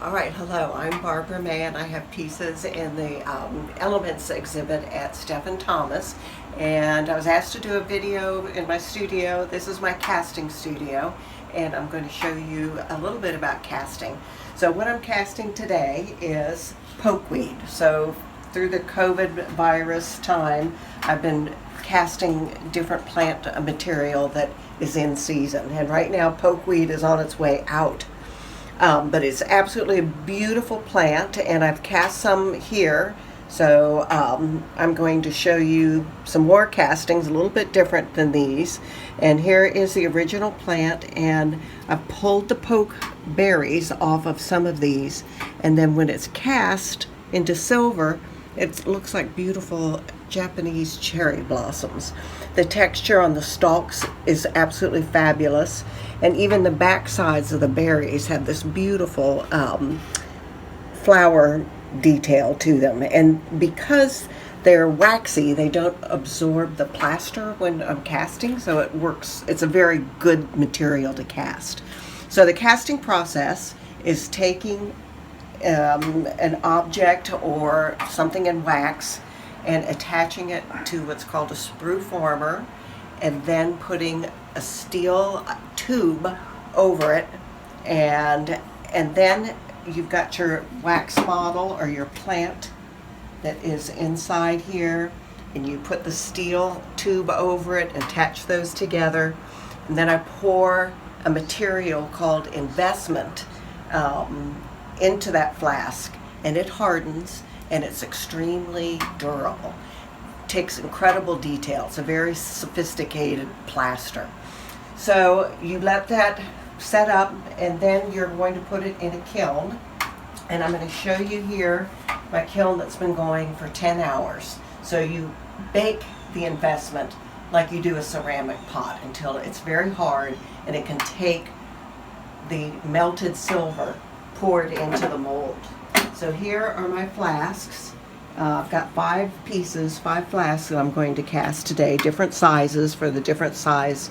All right, hello, I'm Barbara Mann. I have pieces in the Elements exhibit at Stephen Thomas, and I was asked to do a video in my studio. This is my casting studio, and I'm going to show you a little bit about casting. So what I'm casting today is pokeweed. So through the COVID virus time, I've been casting different plant material that is in season, and right now pokeweed is on its way out. But it's absolutely a beautiful plant, and I've cast some here. So I'm going to show you some more castings, a little bit different than these. And here is the original plant, and I've pulled the poke berries off of some of these. And then when it's cast into silver, it looks like beautiful Japanese cherry blossoms. The texture on the stalks is absolutely fabulous, and even the back sides of the berries have this beautiful flower detail to them. And because they're waxy, they don't absorb the plaster when I'm casting, so it works. It's a very good material to cast. So the casting process is taking an object or something in wax and attaching it to what's called a sprue former, and then putting a steel tube over it, and then you've got your wax model or your plant that is inside here, and you put the steel tube over it and attach those together, and then I pour a material called investment into that flask, and it hardens, and it's extremely durable. It takes incredible detail. It's a very sophisticated plaster. So you let that set up, and then you're going to put it in a kiln, and I'm going to show you here my kiln that's been going for 10 hours. So you bake the investment like you do a ceramic pot until it's very hard, and it can take the melted silver poured into the mold. So here are my flasks. I've got 5 flasks that I'm going to cast today, different sizes for the different size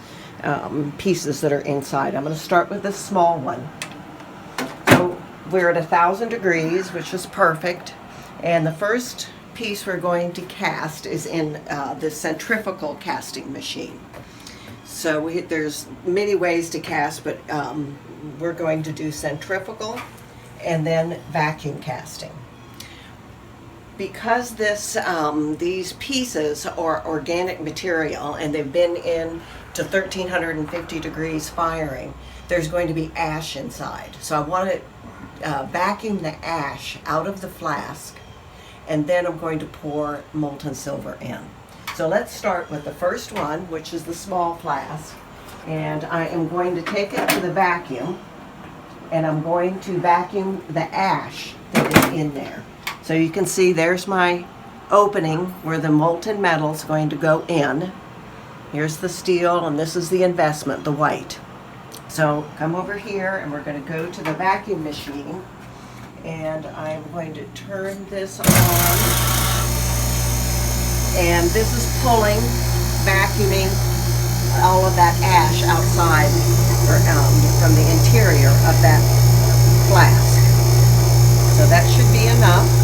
pieces that are inside. I'm going to start with this small one. So we're at 1,000 degrees, which is perfect. And the first piece we're going to cast is in the centrifugal casting machine. So there's many ways to cast, but we're going to do centrifugal and then vacuum casting. Because these pieces are organic material and they've been in to 1,350 degrees firing, there's going to be ash inside. So I want to vacuum the ash out of the flask, and then I'm going to pour molten silver in. So let's start with the first one, which is the small flask, and I am going to take it to the vacuum, and I'm going to vacuum the ash that is in there. So you can see there's my opening where the molten metal is going to go in. Here's the steel, and this is the investment, the white. So come over here, and we're going to go to the vacuum machine, and I'm going to turn this on. And this is pulling, vacuuming all of that ash outside, or from the interior of that flask. So that should be enough.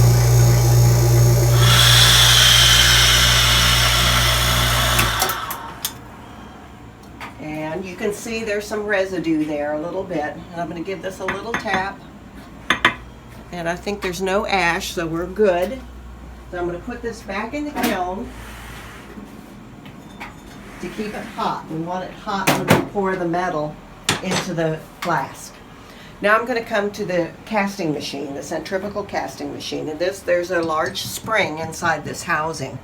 And you can see there's some residue there a little bit. And I'm going to give this a little tap. And I think there's no ash, so we're good. So I'm going to put this back in the kiln to keep it hot. We want it hot when we pour the metal into the flask. Now I'm going to come to the casting machine, the centrifugal casting machine. And there's a large spring inside this housing.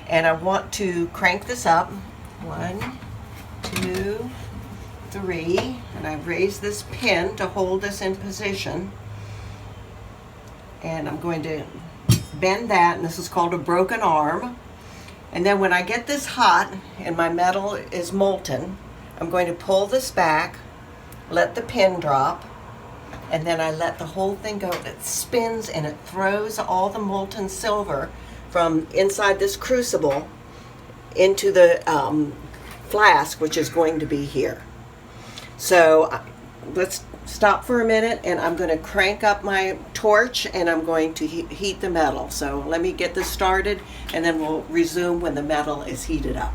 And I want to crank this up. 1, 2, 3. And I've raised this pin to hold this in position. And I'm going to bend that, and this is called a broken arm. And then when I get this hot and my metal is molten, I'm going to pull this back, let the pin drop, and then I let the whole thing go. It spins and it throws all the molten silver from inside this crucible into the flask, which is going to be here. So let's stop for a minute, and I'm going to crank up my torch, and I'm going to heat the metal. So let me get this started, and then we'll resume when the metal is heated up.